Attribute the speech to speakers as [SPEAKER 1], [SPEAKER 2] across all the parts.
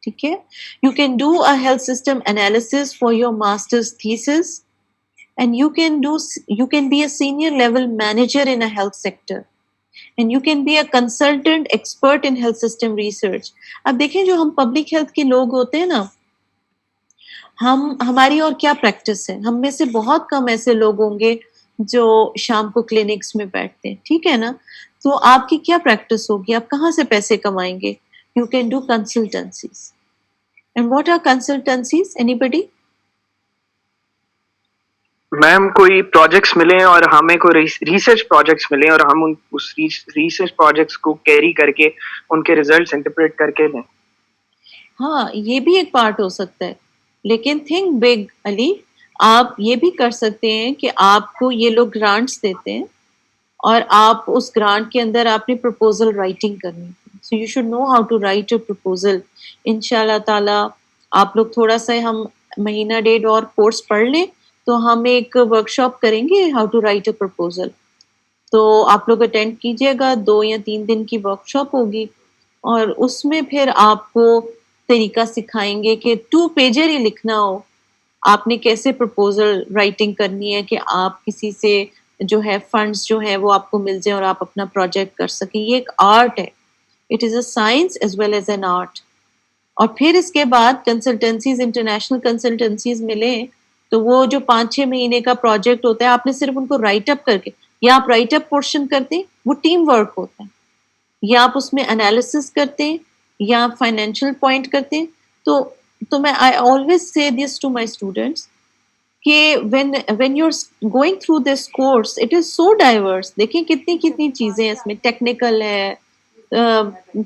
[SPEAKER 1] ٹھیک ہے. You can do a health system analysis for your master's thesis, and you can be a senior level manager in a health sector, and you can be a consultant expert in health system research. اب دیکھیں جو ہم public health کے لوگ ہوتے ہیں نا، ہماری اور کیا پریکٹس ہے، ہم میں سے بہت کم ایسے لوگ ہوں گے جو شام کو کلینکس میں بیٹھتے ہیں، ٹھیک ہے نا. تو آپ کی کیا پریکٹس ہوگی، آپ کہاں سے پیسے کمائیں گے؟ You can do consultancies. And what are consultancies? Anybody?
[SPEAKER 2] Ma'am کوئی پروجیکٹس ملیں اور ہمیں کوئی ریسرچ پروجیکٹس ملیں اور ہم اس ریسرچ پروجیکٹس کو کیری کر کے ان کے ریزلٹس انٹرپریٹ کر کے دیں.
[SPEAKER 1] ہاں یہ بھی ایک پارٹ ہو سکتا ہے، لیکن تھنک بگ علی. آپ یہ بھی کر سکتے ہیں کہ آپ کو یہ لوگ گرانٹس دیتے ہیں اور آپ اس گرانٹ کے اندر آپ نے پرپوزل رائٹنگ کرنی ہے. So you should know how to write a proposal. ان شاء اللہ تعالیٰ آپ لوگ تھوڑا سا ہم مہینہ ڈیڑھ اور کورس پڑھ لیں تو ہم ایک ورک شاپ کریں گے how to write a proposal. تو آپ لوگ اٹینڈ کیجیے گا، 2 یا 3 دن کی ورک شاپ ہوگی، اور اس میں پھر آپ کو طریقہ سکھائیں گے کہ 2 پیجر ہی لکھنا ہو، آپ نے کیسے پرپوزل رائٹنگ کرنی ہے کہ آپ کسی سے جو ہے فنڈز جو ہے وہ آپ کو مل جائیں اور آپ اپنا پروجیکٹ کر سکیں. یہ ایک آرٹ ہے، it is a science as well as an art. اور پھر اس کے بعد کنسلٹنسیز، انٹرنیشنل کنسلٹنسیز ملیں تو وہ جو 5-6 مہینے کا پروجیکٹ ہوتا ہے، آپ نے صرف ان کو رائٹ اپ کر کے، یا آپ رائٹ اپ پورشن کرتے ہیں، وہ ٹیم ورک ہوتا ہے، یا آپ اس میں انالیسس کرتے ہیں یا فائنینشیل پوائنٹ کرتے ہیں. تو میں I always say this to my students کہ when you're going through this course it is so diverse. دیکھیں کتنی چیزیں ہیں اس میں، ٹیکنیکل ہے،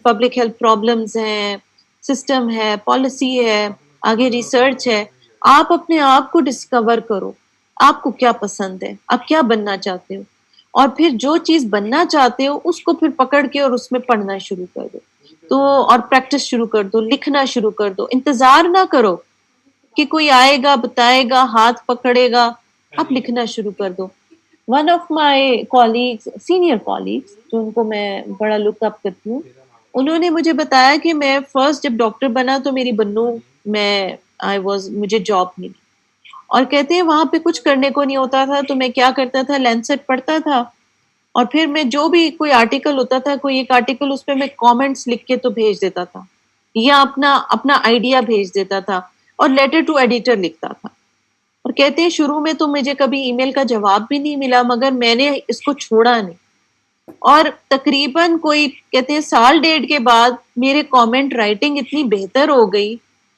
[SPEAKER 1] پبلک ہیلتھ پرابلمز ہیں، سسٹم ہے، پالیسی ہے، آگے ریسرچ ہے. آپ اپنے آپ کو ڈسکور کرو، آپ کو کیا پسند ہے، آپ کیا بننا چاہتے ہو، اور پھر جو چیز بننا چاہتے ہو اس کو پھر پکڑ کے اور اس میں پڑھنا شروع کر دو. تو اور پریکٹس شروع کر دو، لکھنا شروع کر دو. انتظار نہ کرو کہ کوئی آئے گا بتائے گا ہاتھ پکڑے گا، آپ لکھنا شروع کر دو. One of my colleagues, senior colleagues جو ان کو میں بڑا لک اپ کرتی ہوں، انہوں نے مجھے بتایا کہ میں فرسٹ جب ڈاکٹر بنا تو میری بنو میں مجھے جاب ملی، اور کہتے ہیں وہاں پہ کچھ کرنے کو نہیں ہوتا تھا تو میں کیا کرتا تھا، لینسٹ پڑھتا تھا، اور پھر میں جو بھی کوئی آرٹیکل ہوتا تھا، کوئی ایک آرٹیکل، اس پہ میں کامنٹس لکھ کے تو بھیج دیتا تھا، یا اپنا آئیڈیا بھیج دیتا تھا، اور لیٹر ٹو ایڈیٹر لکھتا تھا. اور کہتے ہیں شروع میں تو مجھے کبھی ای میل کا جواب بھی نہیں ملا، مگر میں نے اس کو چھوڑا نہیں، اور تقریباً کوئی کہتے ہیں 1.5 سال کے بعد میرے کامنٹ رائٹنگ اتنی بہتر ہو گئی،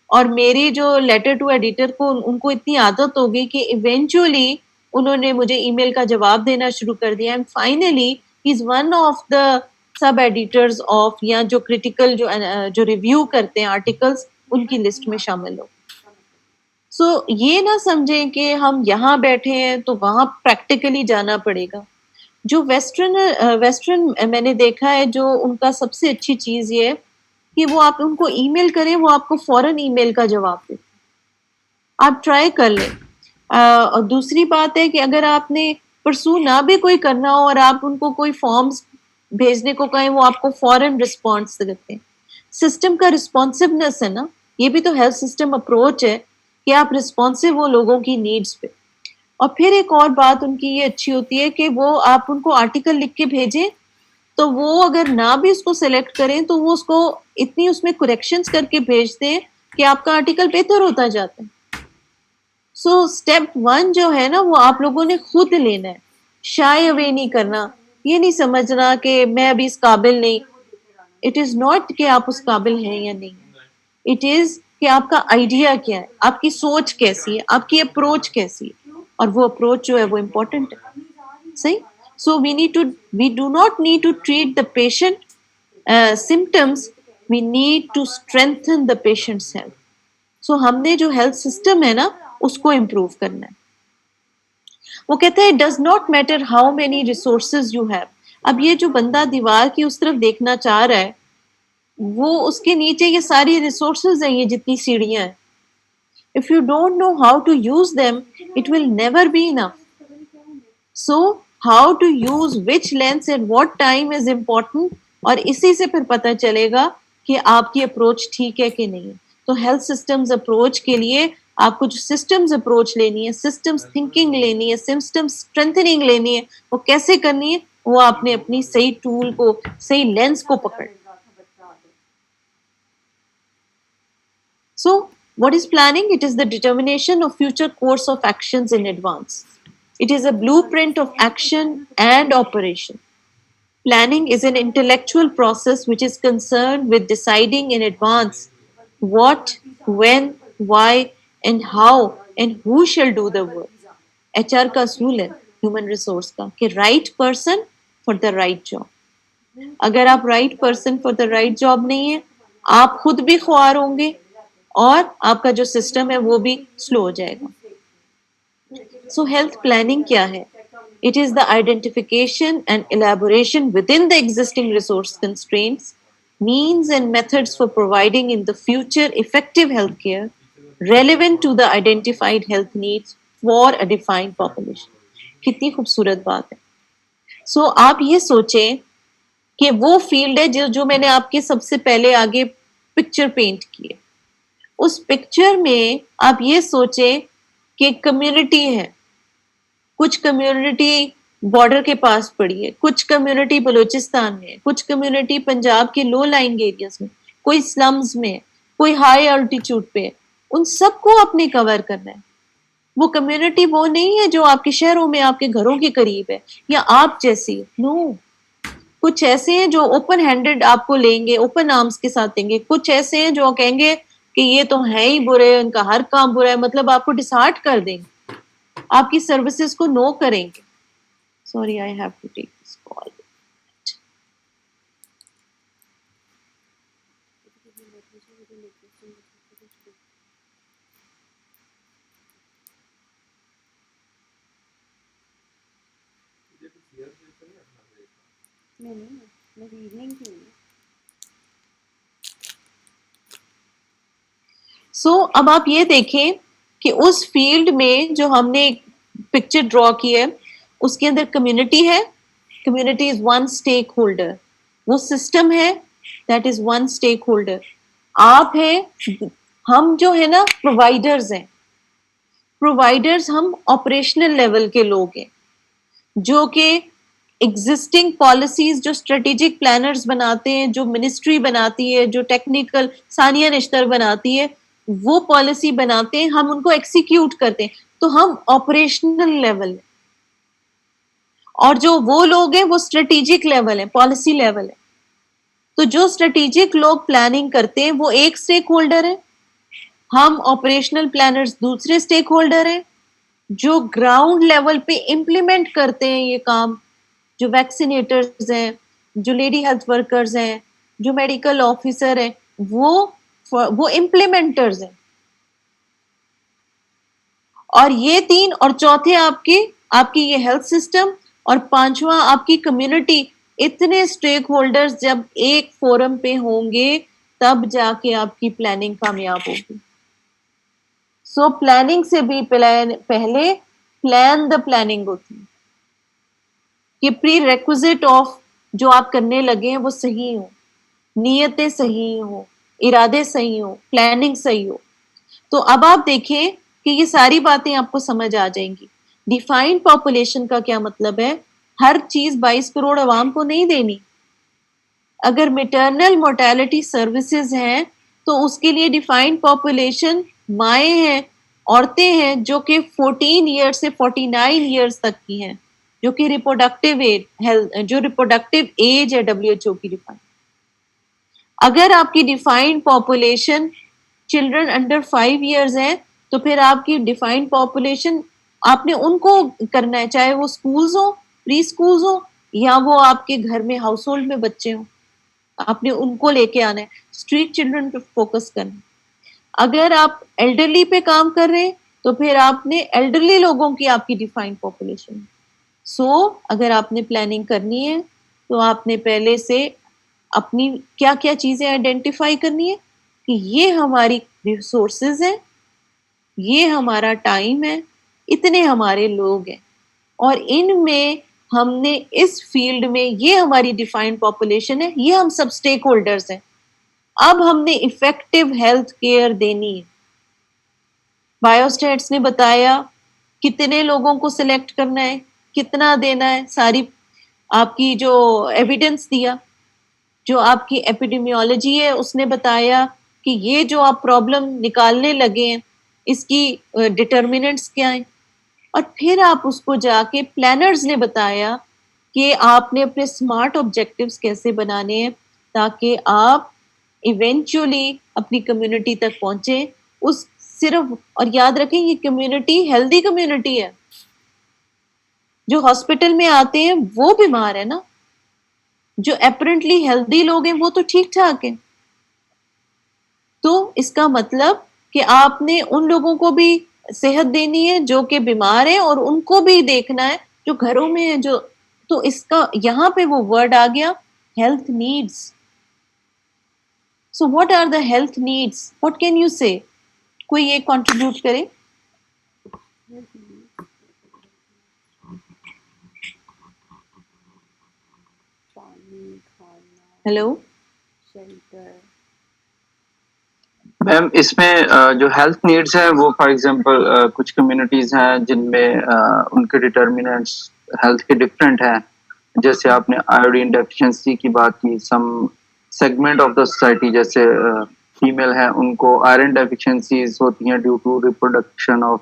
[SPEAKER 1] اور میری جو لیٹر ٹو ایڈیٹر کو ان کو اتنی عادت ہو گئی کہ ایونچولی انہوں نے مجھے ای میل کا جواب دینا شروع کر دیا. And finally he is one of the sub editors of, یا جو کریٹیکل جو ریویو کرتے ہیں آرٹیکلس، ان کی لسٹ میں شامل ہو. سو یہ نہ سمجھیں کہ ہم یہاں بیٹھے ہیں تو وہاں پریکٹیکلی جانا پڑے گا. جو ویسٹرن میں نے دیکھا ہے، جو ان کا سب سے اچھی چیز یہ ہے کہ وہ آپ ان کو ای میل کریں، وہ آپ کو فوراً ای میل کا جواب دے. آپ ٹرائی کر لیں. اور دوسری بات ہے کہ اگر آپ نے پرسو نہ بھی کوئی کرنا ہو اور آپ ان کو کوئی فارمز بھیجنے کو کہیں، وہ آپ کو فوراً رسپانس دیتے ہیں. سسٹم کا رسپانسونیس ہے نا، یہ بھی تو ہیلتھ سسٹم اپروچ ہے کہ آپ رسپانسو ہو لوگوں کی نیڈز پہ. اور پھر ایک اور بات ان کی یہ اچھی ہوتی ہے کہ وہ آپ ان کو آرٹیکل لکھ کے بھیجیں تو وہ اگر نہ بھی اس کو سلیکٹ کریں تو وہ اس کو اتنی اس میں کریکشنز کر کے بھیجتے ہیں کہ آپ کا آرٹیکل بہتر ہوتا جاتا ہے. سو اسٹیپ 1 جو ہے نا، وہ آپ لوگوں نے خود لینا ہے، شائے اوے نہیں کرنا. یہ نہیں سمجھنا کہ میں ابھی اس قابل نہیں. اٹ از ناٹ کہ آپ اس قابل ہیں یا نہیں، اٹ از کہ آپ کا آئیڈیا کیا ہے، آپ کی سوچ کیسی ہے، آپ کی اپروچ کیسی ہے، اور وہ اپروچ جو ہے وہ امپورٹنٹ ہے. صحیح. So we do not need to treat the patient symptoms, we need to strengthen the patient's health. So ہم نے جو ہیلتھ سسٹم ہے نا اس کو امپروو کرنا ہے. وہ کہتے ہیں does not matter how many resources you have. اب یہ جو بندہ دیوار کی اس طرف دیکھنا چاہ رہا ہے، وہ اس کے نیچے یہ ساری ریسورسز ہیں، یہ جتنی سیڑھیاں ہیں. If you don't know how to use them, it will never be enough. So, how to use which lens at what time is important, اور اسی سے پھر پتہ چلے گا کہ آپ کی اپروچ ٹھیک ہے کہ نہیں ہے. تو ہیلتھ سسٹمز اپروچ کے لیے آپ کو جو سسٹمز اپروچ لینی ہے, سسٹمز تھنکنگ لینی ہے, سسٹم اسٹرینتھنگ لینی ہے, وہ کیسے کرنی ہے, وہ آپ نے اپنی صحیح ٹول کو, صحیح لینس کو پکڑ. So, what is planning? It is the determination of future course of actions in advance. It is a blueprint of action and operation. Planning is an intellectual process which is concerned with deciding in advance what, when, why, and how, and who shall do the work. HR کا اصول ہے human resource کا کہ right person for the right job. اگر آپ right person for the right job نہیں ہے, آپ خود بھی خوار ہوں گے اور آپ کا جو سسٹم ہے وہ بھی سلو ہو جائے گا. سو ہیلتھ پلاننگ کیا ہے؟ It is the identification and elaboration within the existing resource constraints, means and methods for providing in the future effective healthcare relevant to the identified health needs for a defined population. کتنی خوبصورت بات ہے. سو آپ یہ سوچیں کہ وہ field ہے جو میں نے آپ کے سب سے پہلے آگے پکچر پینٹ کی ہے. اس پکچر میں آپ یہ سوچیں کہ کمیونٹی ہے, کچھ کمیونٹی بارڈر کے پاس پڑی ہے, کچھ کمیونٹی بلوچستان میں ہے, کچھ کمیونٹی پنجاب کے لو لائنگ ایریاز میں, کوئی سلمز میں ہے, کوئی ہائی الٹیچیوڈ پہ ہے. ان سب کو آپ نے کور کرنا ہے. وہ کمیونٹی وہ نہیں ہے جو آپ کے شہروں میں آپ کے گھروں کے قریب ہے یا آپ جیسی. نو, کچھ ایسے ہیں جو اوپن ہینڈڈ آپ کو لیں گے, اوپن آرمز کے ساتھ دیں گے. کچھ ایسے ہیں جو کہیں گے کہ یہ تو ہے ہی برے, ان کا ہر کام برا ہے, مطلب آپ کو ڈسہارٹ کر دیں گے, آپ کی سروسز کو نو کریں گے. Sorry, I have to take this call. So اب آپ یہ دیکھیں کہ اس فیلڈ میں جو ہم نے پکچر ڈرا کی ہے اس کے اندر کمیونٹی ہے. Community is one stake holder. وہ سسٹم ہے, that is one stake holder. آپ ہیں, ہم جو ہے نا پرووائڈرز ہیں. پرووائڈرز ہم آپریشنل لیول کے لوگ ہیں جو کہ ایگزسٹنگ پالیسیز, جو اسٹریٹجک پلانرز بناتے ہیں, جو منسٹری بناتی ہے, جو ٹیکنیکل ثانیہ نشتر بناتی ہے, وہ پالیسی بناتے ہیں, ہم ان کو ایکسیکیوٹ کرتے ہیں. تو ہم آپریشنل لیول ہیں, اور جو وہ لوگ ہیں وہ اسٹریٹجک لیول ہیں, پالیسی لیول ہے. تو جو اسٹریٹجک لوگ پلاننگ کرتے ہیں وہ ایک اسٹیک ہولڈر ہے, ہم آپریشنل پلانرز دوسرے اسٹیک ہولڈر ہیں. جو گراؤنڈ لیول پہ امپلیمنٹ کرتے ہیں یہ کام, جو ویکسینیٹرز ہیں, جو لیڈی ہیلتھ ورکرز ہیں, جو میڈیکل آفیسر ہیں, وہ امپلیمنٹرز ہیں. اور یہ تین, اور چوتھے آپ کی یہ ہیلتھ سسٹم, اور پانچواں آپ کی کمیونٹی. اتنے اسٹیک ہولڈرز جب ایک فورم پہ ہوں گے تب جا کے آپ کی پلاننگ کامیاب ہوگی. سو پلاننگ سے بھی پہلے پلان دا پلاننگ ہوتی ہے کہ پری ریکوزٹ آف جو آپ کرنے لگے ہیں وہ صحیح ہو, نیتیں صحیح ہو, ارادے صحیح ہو, پلاننگ صحیح ہو. تو اب آپ دیکھیں کہ یہ ساری باتیں آپ کو سمجھ آ جائیں گی. ڈیفائنڈ پاپولیشن کا کیا مطلب ہے؟ ہر چیز 22 کروڑ عوام کو نہیں دینی. اگر میٹرنل مورٹیلٹی سروسز ہیں تو اس کے لیے ڈیفائنڈ پاپولیشن مائیں ہیں, عورتیں ہیں جو کہ 14 ایئر سے 49 ایئرز تک کی ہیں, جو کہ ریپروڈکٹیو ایج ہے WHO کی ڈیفائن. اگر آپ کی defined population children under 5 years ہیں تو پھر آپ کی ڈیفائنڈ پاپولیشن آپ نے ان کو کرنا ہے, چاہے وہ اسکولز ہوں, پری اسکولز ہوں, یا وہ آپ کے گھر میں ہاؤس ہولڈ میں بچے ہوں, آپ نے ان کو لے کے آنا ہے. اسٹریٹ چلڈرن پہ فوکس کرنا. اگر آپ ایلڈرلی پہ کام کر رہے ہیں تو پھر آپ نے ایلڈرلی لوگوں کی آپ کی ڈیفائنڈ پاپولیشن. سو اگر آپ نے پلاننگ کرنی ہے تو آپ نے پہلے سے اپنی کیا کیا چیزیں آئیڈینٹیفائی کرنی ہے کہ یہ ہماری ریسورسز ہیں, یہ ہمارا ٹائم ہے, اتنے ہمارے لوگ ہیں, اور ان میں ہم نے اس فیلڈ میں یہ ہماری ڈیفائنڈ پاپولیشن ہے, یہ ہم سب اسٹیک ہولڈرز ہیں. اب ہم نے افیکٹو ہیلتھ کیئر دینی ہے. بایوسٹیٹس نے بتایا کتنے لوگوں کو سلیکٹ کرنا ہے, کتنا دینا ہے, ساری آپ کی جو ایویڈنس دیا, جو آپ کی ایپیڈیمیولوجی ہے اس نے بتایا کہ یہ جو آپ پرابلم نکالنے لگے ہیں اس کی ڈٹرمنٹس کیا ہیں, اور پھر آپ اس کو جا کے پلانرز نے بتایا کہ آپ نے اپنے اسمارٹ آبجیکٹیوز کیسے بنانے ہیں تاکہ آپ ایونچولی اپنی کمیونٹی تک پہنچے. اس صرف, اور یاد رکھیں یہ کمیونٹی ہیلدی کمیونٹی ہے. جو ہاسپٹل میں آتے ہیں وہ بیمار ہے نا, جو اپرنٹلی ہیلدی لوگ ہیں وہ تو ٹھیک ٹھاک ہیں. تو اس کا مطلب کہ آپ نے ان لوگوں کو بھی صحت دینی ہے جو کہ بیمار ہیں, اور ان کو بھی دیکھنا ہے جو گھروں میں ہیں. جو تو اس کا یہاں پہ وہ ورڈ آ گیا, health needs. So what are the health needs, what can you say, کوئی یہ کنٹریبیوٹ کرے.
[SPEAKER 3] پانی, کھانا,
[SPEAKER 1] ہیلو
[SPEAKER 3] شیلٹر.
[SPEAKER 4] میم اس میں جو ہیلتھ نیڈس ہیں وہ فار ایگزامپل کچھ کمیونٹیز ہیں جن میں ان کے ڈٹرمنٹس ہیلتھ کے ڈفرینٹ ہیں. جیسے آپ نے آیوڈین ڈیفیشنسی کی بات کی, سم سیگمنٹ آف دا سوسائٹی جیسے فیمیل ہیں ان کو آئرن ڈیفیشنسیز ہوتی ہیں ڈیو ٹو ریپروڈکشن آف.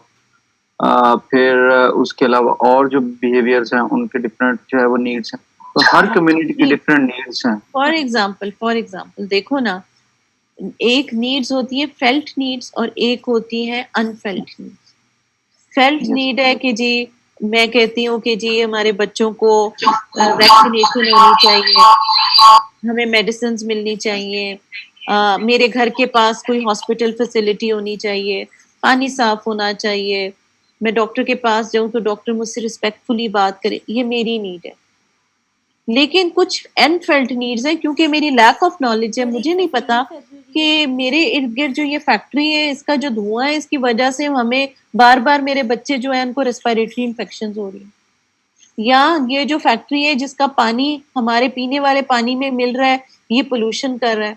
[SPEAKER 4] پھر اس کے علاوہ اور جو بیہیویئرس ہیں ان کے ڈفرینٹ جو ہے وہ نیڈس ہیں. تو ہر کمیونٹی کی ڈفرینٹ نیڈس ہیں.
[SPEAKER 1] فار ایگزامپل دیکھو نا, ایک نیڈز ہوتی ہے فیلٹ نیڈز اور ایک ہوتی ہے انفیلٹ نیڈز. فیلٹ نیڈ ہے کہ جی میں کہتی ہوں کہ جی ہمارے بچوں کو ویکسینیشن ہونی چاہیے, ہمیں میڈیسنز ملنی چاہیے, میرے گھر کے پاس کوئی ہاسپٹل فیسلٹی ہونی چاہیے, پانی صاف ہونا چاہیے, میں ڈاکٹر کے پاس جاؤں تو ڈاکٹر مجھ سے رسپیکٹفلی بات کرے, یہ میری نیڈ ہے. لیکن کچھ انفیلٹ نیڈز ہیں کیونکہ میری لیک آف نالج ہے, مجھے نہیں پتا کہ میرے ارد گرد جو یہ فیکٹری ہے اس کا جو دھواں ہے اس کی وجہ سے ہمیں بار بار میرے بچے جو ہیں ان کو ریسپیریٹری انفیکشنز ہو رہی ہیں, یا یہ جو فیکٹری ہے جس کا پانی ہمارے پینے والے پانی میں مل رہا ہے یہ پولوشن کر رہا ہے,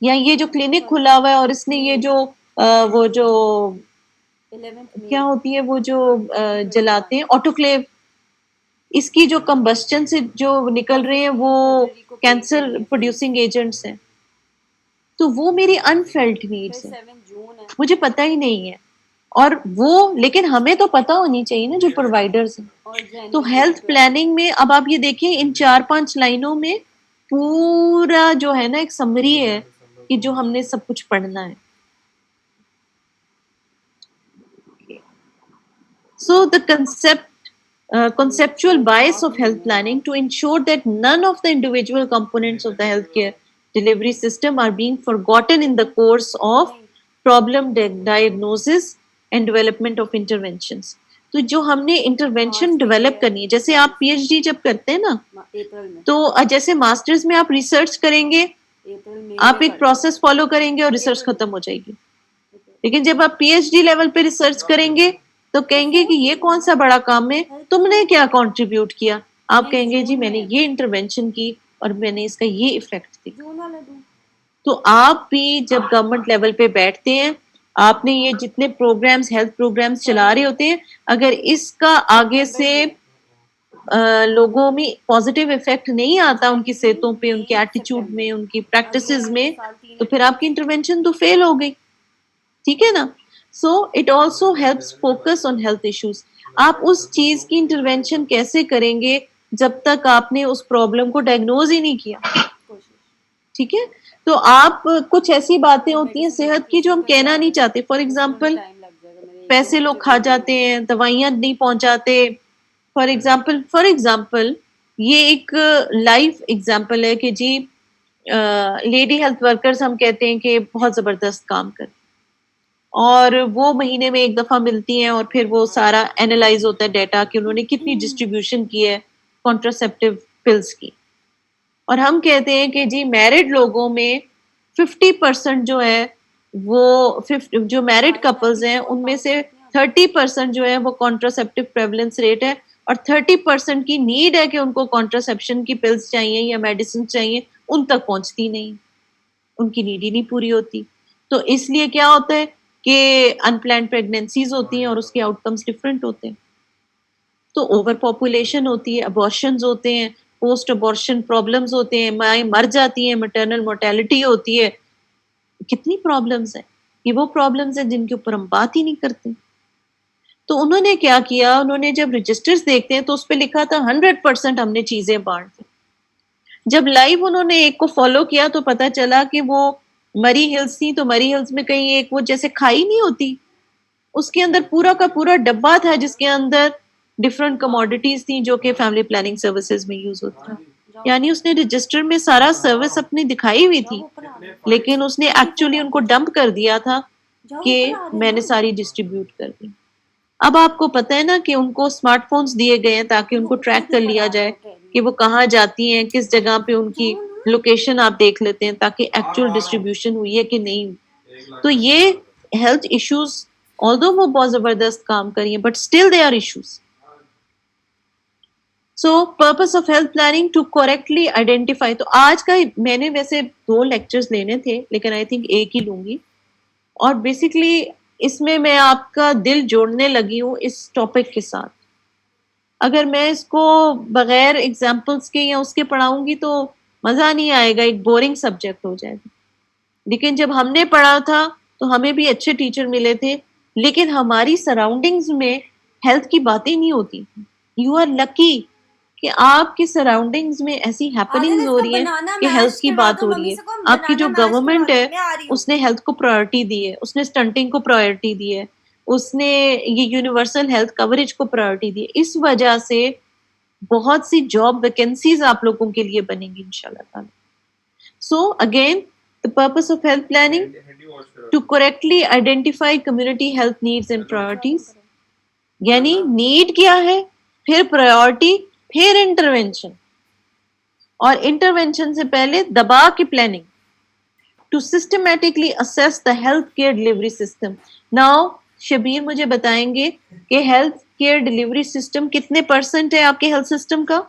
[SPEAKER 1] یا یہ جو کلینک کھلا ہوا ہے اور اس نے یہ جو وہ جو کیا ہوتی ہے وہ جو جلاتے ہیں آٹوکلیو, اس کی جو کمبسچن سے جو نکل رہے ہیں وہ کینسر پروڈیوسنگ ایجنٹس ہیں. تو وہ میری انفیلٹ نیڈس ہیں, مجھے پتہ ہی نہیں ہے. اور وہ لیکن ہمیں تو پتہ ہونی چاہیے نا جو پرووائڈرز ہیں. تو ہیلتھ پلاننگ میں اب آپ یہ دیکھیں ان 4-5 لائنوں میں پورا جو ہے نا ایک سمری ہے کہ جو ہم نے سب کچھ پڑھنا ہے. So the conceptual bias of health planning to ensure that none of the individual components of the healthcare delivery system are being forgotten in the course of problem diagnosis and development of interventions. تو جو ہم نے intervention develop کرنی ہے, جیسے آپ P H D جب کرتے ہیں نا تو جیسے ماسٹرز میں آپ ریسرچ کریں گے, آپ ایک پروسیس فالو کریں گے اور ریسرچ ختم ہو جائے گی. لیکن جب آپ پی ایچ ڈی لیول پہ ریسرچ کریں گے تو کہیں گے کہ یہ کون سا بڑا کام ہے, تم نے کیا کنٹریبیوٹ کیا, آپ کہیں گے جی میں نے یہ انٹرونشن کی اور میں نے اس کا یہ ایفیکٹ دیکھا. تو آپ بھی جب گورنمنٹ لیول پہ بیٹھتے ہیں, آپ نے یہ جتنے پروگرامز ہیلتھ پروگرامز چلا رہے ہوتے ہیں, اگر اس کا آگے سے لوگوں میں پازیٹیو افیکٹ نہیں آتا ان کی صحتوں پہ, ان کے ایٹیچیوڈ میں, ان کی پریکٹسز میں, تو پھر آپ کی انٹرونشن تو فیل ہو گئی. ٹھیک ہے نا. So it also helps focus on health issues. آپ اس چیز کی انٹرونشن کیسے کریں گے جب تک آپ نے اس پرابلم کو ڈائگنوز ہی نہیں کیا. ٹھیک ہے. تو آپ کچھ ایسی باتیں ہوتی ہیں صحت کی جو ہم کہنا نہیں چاہتے. فار ایگزامپل پیسے لوگ کھا جاتے ہیں, دوائیاں نہیں پہنچاتے. فار ایگزامپل یہ ایک لائف ایگزامپل ہے کہ جی لیڈی ہیلتھ ورکرز ہم کہتے ہیں کہ بہت زبردست کام کرتے اور وہ مہینے میں ایک دفعہ ملتی ہیں اور پھر وہ سارا اینالائز ہوتا ہے ڈیٹا کہ انہوں نے کتنی ڈسٹریبیوشن کی ہے کانٹراسیپٹیو پلز کی. اور ہم کہتے ہیں کہ جی میرڈ لوگوں میں 50% جو ہے وہ جو میرڈ کپلز ہیں ان میں سے 30% جو ہے وہ کانٹراسیپٹیو پریولنس ریٹ ہے, اور 30% کی نیڈ ہے کہ ان کو کانٹراسیپشن کی پلز چاہیے یا میڈیسن چاہیے, ان تک پہنچتی نہیں. ان کی نیڈ ہی نہیں پوری ہوتی. تو اس لیے کیا ہوتا ہے کہ ان پلانڈ پریگنینسیز ہوتی ہیں اور اس کے آؤٹ کمس ڈفرینٹ ہوتے ہیں. تو اوور پاپولیشن ہوتی ہے, ابارشنز ہوتے ہیں, پوسٹ ابارشن پرابلمز ہوتے ہیں, مائیں مر جاتی ہیں, مٹرنل مورٹیلٹی ہوتی ہے, کتنی پرابلمز ہیں. یہ وہ پرابلمز ہیں جن کے اوپر ہم بات ہی نہیں کرتے. تو انہوں نے کیا کیا, انہوں نے جب رجسٹرز دیکھتے ہیں تو اس پہ لکھا تھا 100% ہم نے چیزیں بانٹ دی. جب لائیو انہوں نے ایک کو فالو کیا تو پتا چلا کہ وہ مری ہلز تھی. تو مری ہلز میں کہیں ایک وہ جیسے کھائی نہیں ہوتی, اس کے اندر پورا کا پورا ڈبہ تھا جس کے اندر ڈفرنٹ کموڈیٹیز تھیں جو کہ فیملی پلاننگ سروسز میں یوز ہوتی ہیں. یعنی اس نے رجسٹر میں سارا سروس اپنی دکھائی ہوئی تھی, لیکن اس نے ایکچولی ان کو ڈمپ کر دیا تھا کہ میں نے ساری ڈسٹریبیوٹ کر دی. اب آپ کو پتہ ہے نا کہ ان کو اسمارٹ فونز دیے گئے ہیں تاکہ ان کو ٹریک کر لیا جائے کہ وہ کہاں جاتی ہیں, کس جگہ پہ ان کی لوکیشن آپ دیکھ لیتے ہیں تاکہ ایکچوئل ڈسٹریبیوشن ہوئی ہے کہ نہیں. تو یہ ہیلتھ ایشوز although وہ بہت زبردست کام کری ہیں but still they are issues. So purpose of health planning to correctly identify. تو آج کا میں نے ویسے 2 لیکچرز لینے تھے لیکن آئی تھنک ایک ہی لوں گی, اور بیسکلی اس میں آپ کا دل جوڑنے لگی ہوں اس ٹاپک کے ساتھ. اگر میں اس کو بغیر ایگزامپلس کے یا اس کے پڑھاؤں گی تو مزہ نہیں آئے گا, ایک بورنگ سبجیکٹ ہو جائے گا. لیکن جب ہم نے پڑھا تھا تو ہمیں بھی اچھے ٹیچر ملے تھے, لیکن ہماری سراؤنڈنگز میں ہیلتھ کی باتیں نہیں ہوتی. یو آر لکی کہ آپ کی سراؤنڈنگز میں ایسی ہیپننگز ہو رہی ہیں کہ ہیلتھ کی بات ہو رہی ہے. آپ کی جو گورنمنٹ ہے اس نے ہیلتھ کو پرائرٹی دی ہے, اس نے اسٹنٹنگ کو پرائرٹی دی ہے, اس نے یہ یونیورسل ہیلتھ کوریج کو پرائرٹی دی ہے. اس وجہ سے بہت سی جاب ویکنسیز آپ لوگوں کے لیے بنیں گی انشاءاللہ تعالی. So again the purpose of health planning to correctly identify community health needs and priorities. یعنی نیڈ کیا ہے, پھر پرائورٹی, پھر انٹرونشن, اور انٹرونشن سے پہلے دبا کی planning to systematically assess the health care delivery system. Now Shabbir مجھے بتائیں گے کہ ہیلتھ کیئر ڈلیوری سسٹم کتنے % ہے آپ کے ہیلتھ سسٹم کا؟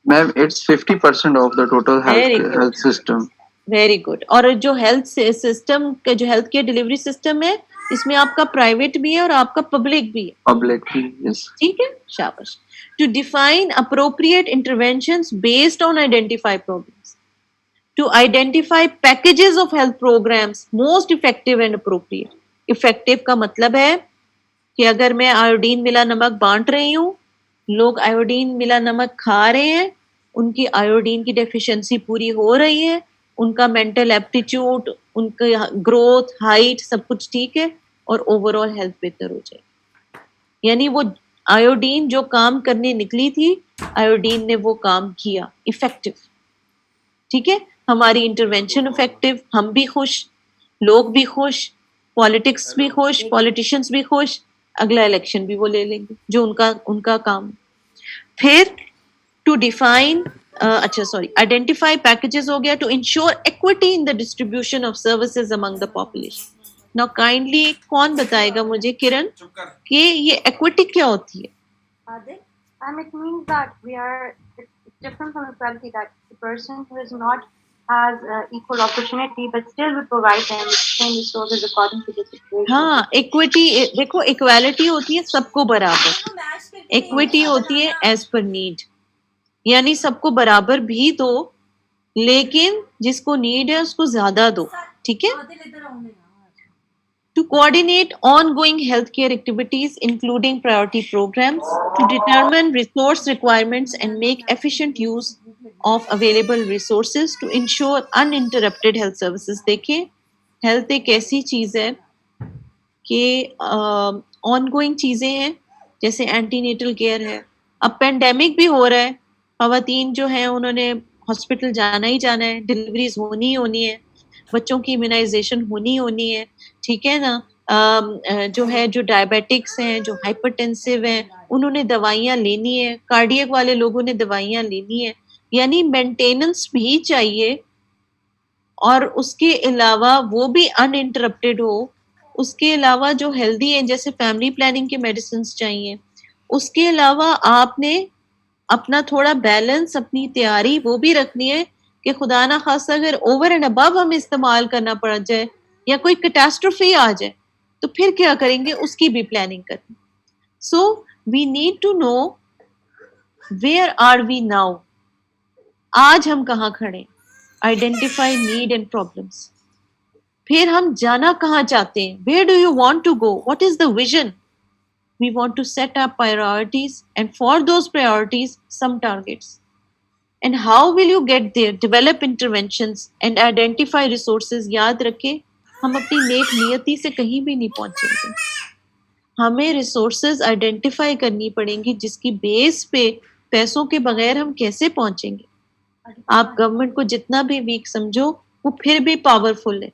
[SPEAKER 4] Ma'am it's 50% of the total health system.
[SPEAKER 1] Very good. اور جو ہیلتھ سسٹم کا جو ہیلتھ کیئر ڈلیوری سسٹم ہے اس میں آپ کا پرائیویٹ بھی ہے اور آپ کا پبلک بھی ہے.
[SPEAKER 4] پبلک بھی, یس.
[SPEAKER 1] ٹھیک ہے, شاباش. To define appropriate interventions based on identify problems, to identify packages of health programs most effective and appropriate. Effective کا مطلب ہے کہ اگر میں آیوڈین ملا نمک بانٹ رہی ہوں, لوگ آیوڈین ملا نمک کھا رہے ہیں, ان کی آیوڈین کی ڈیفیشنسی پوری ہو رہی ہے, ان کا مینٹل ایپٹیچیوڈ, ان کا گروتھ, ہائٹ سب کچھ ٹھیک ہے, اور اوور آل ہیلتھ بہتر ہو جائے. یعنی وہ آیوڈین جو کام کرنے نکلی تھی, آیوڈین نے وہ کام کیا افیکٹو. ٹھیک ہے, ہماری انٹرونشن افیکٹو, ہم بھی خوش, لوگ بھی خوش, پالیٹکس بھی خوش, پالیٹیشنز بھی خوش, اگلا الیکشن بھی وہ لے لیں گے جو ان کا کام. پھر ٹو ڈیفائن آئیڈینٹیفائی پیکیجز ہو گیا, to ensure equity in the distribution of services among the population. نا کائنڈلی کون بتائے گا مجھے, کرن, کہ یہ ایکوٹی کیا ہوتی ہے؟
[SPEAKER 3] It means that it's different from equality, that the person who is not has equal opportunity, but still we provide them with same resources according to the situation.
[SPEAKER 1] ہاں, ایکوٹی دیکھو, ایکوالٹی ہوتی ہے سب کو برابر, equity ہوتی ہے as per need, یعنی سب کو برابر بھی دو لیکن جس کو نیڈ ہے اس کو زیادہ دو. ٹھیک ہے. To coordinate ongoing healthcare activities including priority programs, to determine resource requirements and make efficient use of available resources to ensure uninterrupted health services. دیکھیں, ہیلتھ ایک ایسی چیز ہے کہ آن گوئنگ چیزیں ہیں, جیسے اینٹی نیٹل کیئر ہے. اب پینڈیمک بھی ہو رہا ہے, خواتین جو ہیں انہوں نے ہاسپٹل جانا ہی جانا ہے, ڈلیوریز ہونی ہے, بچوں کی امیونائزیشن ہونی ہے. ٹھیک ہے نا. جو ڈائبیٹکس ہیں, جو ہائپر ٹینسو ہیں, انہوں نے دوائیاں لینی ہے, کارڈیک والے لوگوں نے دوائیاں لینی ہے. یعنی مینٹیننس بھی چاہیے, اور اس کے علاوہ وہ بھی ان انٹرپٹیڈ ہو. اس کے علاوہ جو ہیلدی ہیں جیسے فیملی پلاننگ کے میڈیسنس چاہیے. اس کے علاوہ آپ نے اپنا تھوڑا بیلنس, اپنی تیاری وہ بھی رکھنی ہے کہ خدا نہ خاصہ اگر اوور اینڈ ابو ہمیں استعمال کرنا پڑ جائے یا کوئی کیٹاسٹروفی آ جائے تو پھر کیا کریں گے, اس کی بھی پلاننگ کریں. So we need to know where are we now, آج ہم کہاں کھڑے, آئیڈینٹیفائی نیڈ اینڈ پرابلمس. پھر ہم جانا کہاں چاہتے ہیں, where do you want to go, what is the vision. We want to set up priorities and for those priorities some targets. And how will you get there? Develop interventions and identify resources. یاد رکھیں ہم اپنی نیک نیتی سے کہیں بھی نہیں پہنچیں گے. ہمیں ریسورسز آئیڈینٹیفائی کرنی پڑیں گی جس کی بیس پہ پیسوں کے بغیر ہم کیسے پہنچیں گے. آپ گورنمنٹ کو جتنا بھی ویک سمجھو وہ پھر بھی پاورفل ہے,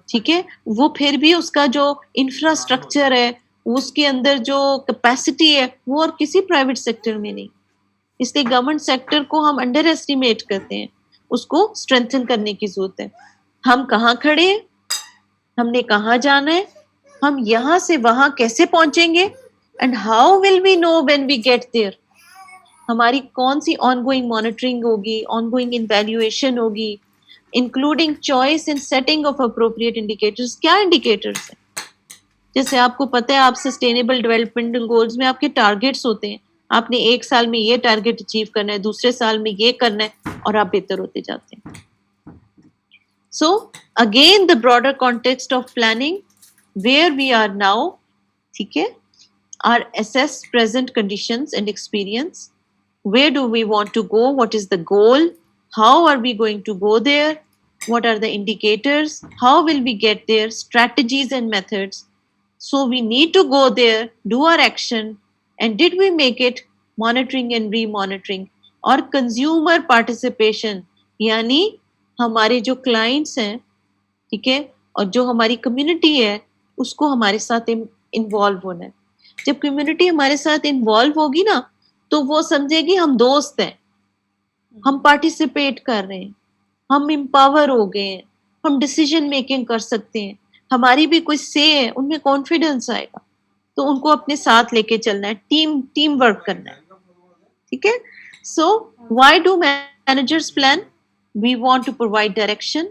[SPEAKER 1] ٹھیک ہے, وہ پھر بھی اس کا جو انفراسٹرکچر ہے, اس کے اندر جو کیپیسٹی ہے وہ اور کسی پرائیویٹ سیکٹر میں نہیں. اس لیے گورنمنٹ سیکٹر کو ہم انڈر ایسٹیمیٹ کرتے ہیں, اس کو اسٹرینتھن کرنے کی ضرورت ہے. ہم کہاں کھڑے ہیں, ہم نے کہاں جانا ہے, ہم یہاں سے وہاں کیسے پہنچیں گے, and how will we know when we get there. ہماری کون سی آن گوئنگ مانیٹرنگ ہوگی, آن گوئنگ ایویلویشن ہوگی, including choice and setting of appropriate indicators. کیا انڈیکیٹرز ہیں؟ جیسے آپ کو پتہ ہے آپ سسٹینیبل ڈیولپمنٹ گولز میں آپ کے ٹارگیٹس ہوتے ہیں, آپ نے ایک سال میں یہ ٹارگیٹ اچیو کرنا ہے, دوسرے سال میں یہ کرنا ہے, اور آپ بہتر ہوتے جاتے ہیں. So again the broader context of planning, where we are now, ٹھیک ہے, are assess present conditions and experience, where do we want to go, what is the goal, how are we going to go there, what are the indicators, how will we get there, strategies and methods. So we need to go there, do our action, and did we make it, monitoring and re-monitoring. اور consumer participation, یعنی ہمارے جو clients ہیں, ٹھیک ہے, اور جو ہماری community ہے, اس کو ہمارے ساتھ involve ہونا ہے. جب community ہمارے ساتھ involve ہوگی نا, تو وہ سمجھے گی ہم دوست ہیں, ہم participate کر رہے ہیں, ہم empower ہو گئے ہیں, ہم decision making کر سکتے ہیں, ہماری بھی کوئی سے ہے, ان میں کانفیڈنس آئے گا. تو ان کو اپنے ساتھ لے کے چلنا ہے, ٹیم ورک کرنا ہے, ٹھیک ہے. So why do managers plan? We want to provide direction,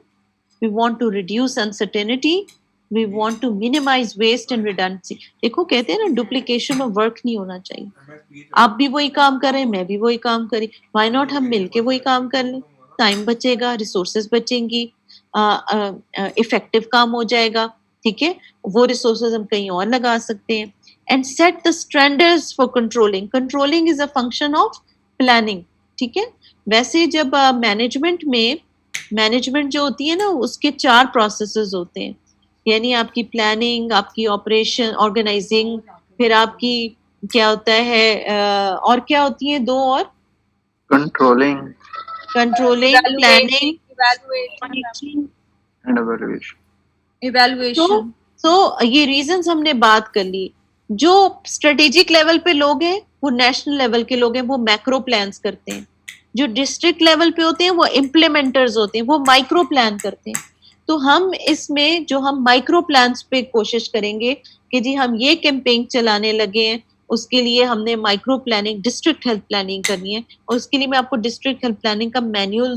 [SPEAKER 1] we want to reduce uncertainty, we want to minimise waste and redundancy. دیکھو کہتے ہیں نا ڈپلیکیشن آف ورک نہیں ہونا چاہیے. آپ بھی وہی کام کریں, میں بھی وہی کام کریں, وائی ناٹ ہم مل کے وہی کام کر لیں, ٹائم بچے گا, ریسورسز بچیں گی, افیکٹو کام ہو جائے گا, ٹھیک ہے, وہ ریسورسز ہم کہیں اور لگا سکتے ہیں. And set the standards for controlling. Controlling is a function of planning, ٹھیک ہے. ویسے جب مینجمنٹ میں مینجمنٹ جو ہوتی ہے نا, اس کے 4 پروسیسز ہوتے ہیں, یعنی آپ کی پلاننگ, آپ کی آپریشن آرگنائزنگ, پھر آپ کی کیا ہوتا ہے, اور کیا ہوتی ہیں 2 اور,
[SPEAKER 4] کنٹرولنگ,
[SPEAKER 1] پلاننگ,
[SPEAKER 5] ایویلویشن.
[SPEAKER 1] تو یہ ریزنز ہم نے بات کر لی. جو اسٹریٹجک لیول پہ لوگ ہیں وہ نیشنل لیول کے لوگ ہیں, وہ میکرو پلانس کرتے ہیں. جو ڈسٹرکٹ لیول پہ ہوتے ہیں وہ امپلیمنٹرز ہوتے ہیں, وہ مائکرو پلان کرتے ہیں. تو ہم اس میں جو ہم مائکرو پلانس پہ کوشش کریں گے کہ جی ہم یہ کیمپین چلانے لگے ہیں, اس کے لیے ہم نے micro planning, district health planning کرنی ہے. اور اس کے لیے میں آپ کو ڈسٹرکٹ ہیلتھ پلاننگ کا مینیول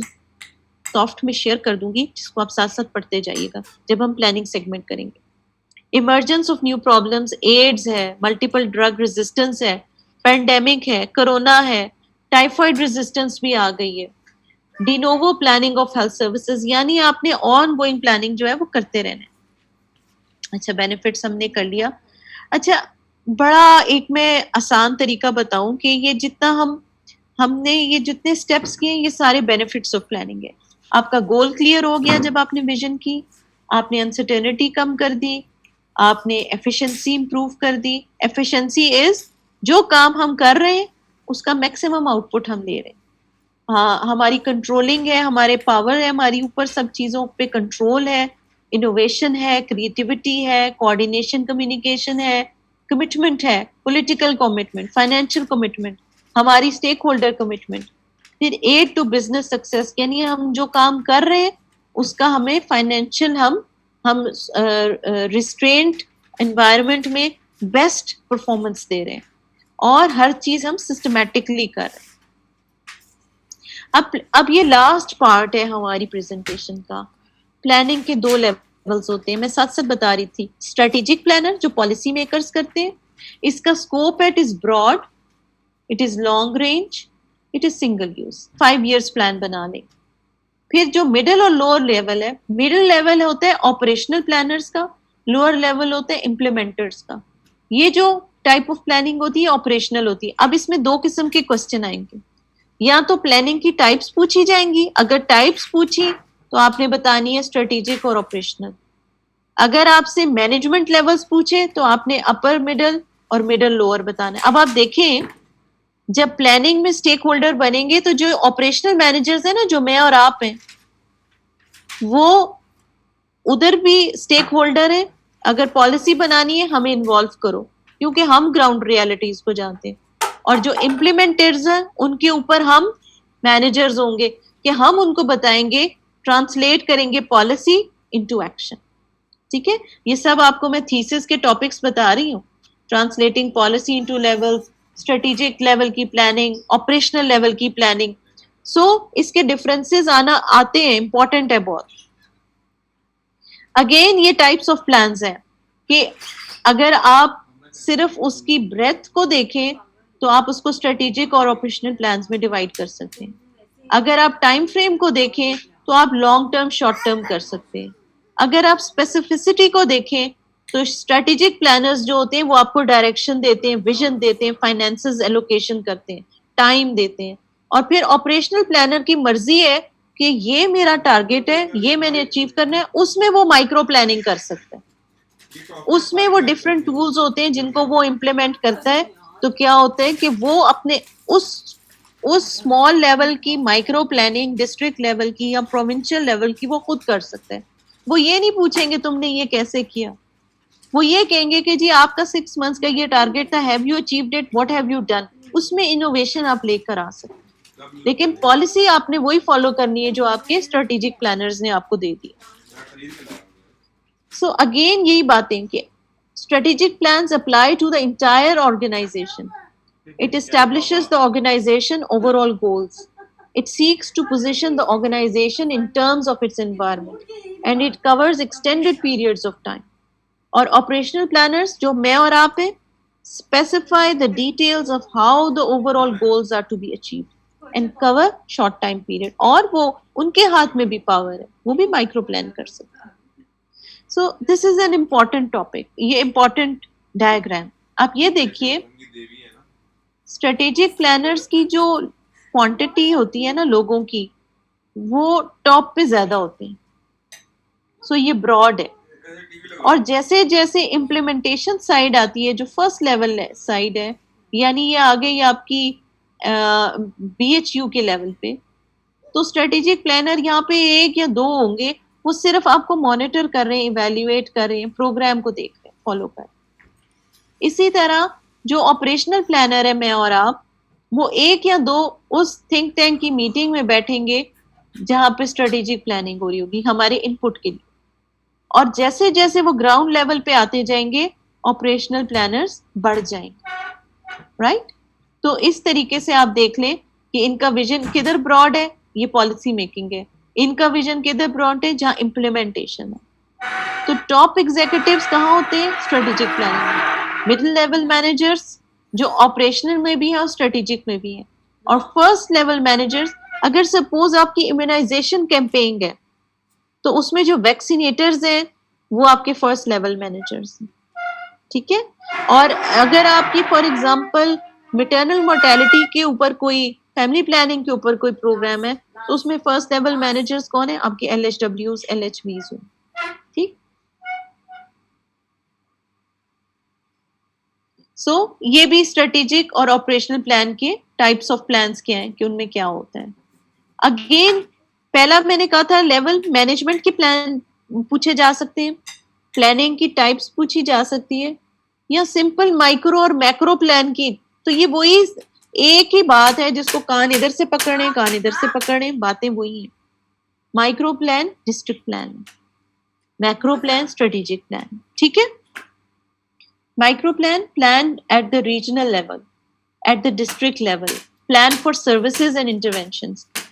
[SPEAKER 1] سافٹ میں شیئر کر دوں گی, جس کو آپ ساتھ ساتھ پڑھتے جائیے گا جب ہم پلاننگ سیگمنٹ کریں گے. Emergence of new problems, AIDS ہے, ملٹیپل ڈرگ ریزسٹنس ہے, پینڈیمک ہے, کرونا ہے, ٹائیفائڈ ریزسٹنس بھی آ گئی ہے. De novo planning of health services, یعنی آپ نے آن گوئنگ پلاننگ جو ہے وہ کرتے رہنا ہے. اچھا, بینیفٹس ہم نے کر لیا. اچھا, بڑا ایک میں آسان طریقہ بتاؤں کہ یہ جتنا ہم نے یہ جتنے اسٹیپس کیے یہ سارے بینیفٹس آف پلاننگ ہے. آپ کا گول کلیئر ہو گیا جب آپ نے ویژن کی, آپ نے انسرٹینٹی کم کر دی, آپ نے ایفیشنسی امپروو کر دی. ایفیشنسی از جو کام ہم کر رہے ہیں اس کا میکسیمم آؤٹ پٹ ہم لے رہے ہیں. ہاں, ہماری کنٹرولنگ ہے, ہمارے پاور ہے, ہماری اوپر سب چیزوں پہ کنٹرول ہے, انوویشن ہے, کریٹیوٹی ہے, کوآرڈینیشن, کمیونیکیشن ہے, کمٹمنٹ ہے, پولیٹیکل کمٹمنٹ, فائنینشیل کمٹمنٹ, ہماری اسٹیک ہولڈر کمٹمنٹ. پھر ایڈ ٹو بزنس سکسیس, یعنی ہم جو کام کر رہے ہیں اس کا ہمیں فائنینشیل ہم ریسٹرینٹ انوائرمنٹ میں بیسٹ پرفارمنس دے رہے ہیں, اور ہر چیز ہم سسٹمیٹکلی کر رہے ہیں. اب یہ لاسٹ پارٹ ہے ہماری پریزنٹیشن کا. پلاننگ کے 2 لیولز ہوتے ہیں, میں ساتھ ساتھ بتا رہی تھی. اسٹریٹجک پلانر جو پالیسی میکرز کرتے ہیں, اس کا scope it is broad, it is long range, it is single use. 5 years plan بنا لیں. پھر جو مڈل اور لوور لیول ہے, مڈل لیول ہوتا ہے آپریشنل پلانرز کا, لوور لیول ہوتا ہے امپلیمنٹرز کا. یہ جو ٹائپ آف پلاننگ ہوتی ہے آپریشنل ہوتی ہے. اب اس میں 2 قسم کے کوسچن آئیں گے. یا تو پلاننگ کی ٹائپس پوچھی جائیں گی, اگر ٹائپس پوچھی تو آپ نے بتانی ہے اسٹریٹجک اور آپریشنل. اگر آپ سے مینجمنٹ لیولز پوچھے تو آپ نے اپر مڈل اور مڈل لوور بتانا ہے. اب آپ دیکھیں جب پلاننگ میں اسٹیک ہولڈر بنیں گے تو جو آپریشنل مینیجرز ہیں نا, جو میں اور آپ ہیں, وہ ادھر بھی اسٹیک ہولڈر ہیں. اگر پالیسی بنانی ہے ہمیں انوالو کرو, کیونکہ ہم گراؤنڈ ریالٹیز کو جانتے ہیں. اور جو امپلیمنٹرز ہیں ان کے اوپر ہم مینیجرز ہوں گے کہ ہم ان کو بتائیں گے, ٹرانسلیٹ کریں گے پالیسی انٹو ایکشن. ٹھیک ہے, یہ سب آپ کو میں تھیسس کے ٹاپکس بتا رہی ہوں. Translating policy into level, strategic level کی پلاننگ, آپریشنل لیول کی پلاننگ. سو اس کے ڈفرینسز آتے ہیں, امپورٹنٹ ہے بہت. اگین یہ ٹائپس آف پلانز ہیں کہ اگر آپ صرف اس کی بریتھ کو دیکھیں تو آپ اس کو اسٹریٹجک اور آپریشنل پلانز میں ڈیوائڈ کر سکتے ہیں. اگر آپ ٹائم فریم کو دیکھیں تو آپ لانگ ٹرم شارٹ ٹرم کر سکتے ہیں. اگر آپ اسپیسیفسٹی کو دیکھیں تو اسٹریٹجک پلانرز جو ہوتے ہیں وہ آپ کو ڈائریکشن دیتے ہیں, ویژن دیتے ہیں, فائنینسز ایلوکیشن کرتے ہیں, ٹائم دیتے ہیں. اور پھر آپریشنل پلانر کی مرضی ہے کہ یہ میرا ٹارگیٹ ہے, یہ میں نے اچیو کرنا ہے, اس میں وہ مائکرو پلاننگ کر سکتا ہے. اس میں وہ ڈفرینٹ ٹولز ہوتے ہیں جن کو وہ امپلیمنٹ کرتا ہے. تو کیا ہوتا ہے کہ وہ اپنے اس اسمال لیول کی مائکرو پلاننگ, ڈسٹرکٹ لیول کی یا پروونشل لیول کی وہ خود کر سکتا ہے. وہ یہ نہیں پوچھیں گے تم نے یہ کیسے کیا, وہ یہ کہیں گے کہ جی آپ کا 6 months کا یہ ٹارگیٹ تھا, have you achieved it, what have you done. اس میں انوویشن آپ لے کر آ سکتے ہیں. لیکن پالیسی آپ نے وہی فالو کرنی ہے جو آپ کے اسٹریٹجک پلانرز نے آپ کو دے دی. سو اگین یہی باتیں کہ strategic plans apply to the entire organization. It establishes the organization overall goals. It seeks to position the organization in terms of its environment, and it covers extended periods of time. Or operational planners, جو میں اور آپ ہیں, specify the details of how the overall goals are to be achieved and cover short time period. اور وہ ان کے ہاتھ میں بھی پاور ہے, وہ بھی مائکرو پلان کر سکتے ہیں. So this is an important topic. یہ important diagram. آپ یہ دیکھیے strategic planners کی جو quantity ہوتی ہے نا لوگوں کی, وہ ٹاپ پہ زیادہ ہوتے ہیں. So یہ broad ہے. اور جیسے جیسے implementation side آتی ہے, جو first level side ہے, یعنی یہ آگے یہ آپ کی BHU کے لیول پہ, تو strategic planner یہاں پہ 1 یا 2 ہوں گے. وہ صرف آپ کو مانیٹر کر رہے ہیں, ایویلیویٹ کر رہے ہیں, پروگرام کو دیکھ رہے ہیں, فالو کر رہے ہیں. اسی طرح جو آپریشنل پلانر ہے میں اور آپ, وہ 1 یا 2 اس تھنک ٹینک کی میٹنگ میں بیٹھیں گے جہاں پہ اسٹریٹجک پلاننگ ہو رہی ہوگی ہمارے ان پٹ کے لیے. اور جیسے جیسے وہ گراؤنڈ لیول پہ آتے جائیں گے, آپریشنل پلانرز بڑھ جائیں گے, رائٹ. تو اس طریقے سے آپ دیکھ لیں کہ ان کا ویژن کدھر براڈ ہے, یہ پالیسی میکنگ ہے. ان کا ویژن کدھر براڈ ہے, جہاں امپلیمنٹیشن ہے. تو ٹاپ ایگزیکٹوز کہاں ہوتے ہیں, اسٹریٹجک پلاننگ میں. مڈل لیول مینیجرز جو آپریشنل میں بھی ہیں اور اسٹریٹجک میں بھی ہیں. اور فرسٹ لیول مینیجرز, اگر سپوز آپ کی امیونائزیشن کیمپین ہے تو اس میں جو ویکسینیٹرز ہیں وہ آپ کے فرسٹ لیول مینیجرز ہیں. ٹھیک ہے. اور اگر آپ کی فار ایگزامپل میٹرنل مورٹیلٹی کے اوپر کوئی, فیملی پلاننگ کے اوپر کوئی پروگرام ہے, تو اس میں فرسٹ لیول مینیجرز کون ہیں, آپ کے LHWs, LHVs ہوں. ٹھیک. سو یہ بھی اسٹریٹجک اور آپریشنل پلان کے ٹائپس آف پلانس کیا ہیں کہ ان میں کیا ہوتا ہے. اگین پہلا میں نے کہا تھا لیول مینجمنٹ کے پلان پوچھے جا سکتے ہیں, پلاننگ کی ٹائپس پوچھی جا سکتی ہے, یا سمپل مائکرو اور میکرو پلان کی. تو یہ وہی ایک ہی بات ہے جس کو کان ادھر سے پکڑنے, کان ادھر سے پکڑنے, باتیں وہی ہیں. Micro plan district plan, macro plan strategic plan. ٹھیک ہے. Micro plan planned at the regional level, at the district level, plan for services and interventions.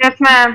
[SPEAKER 3] Yes, ma'am.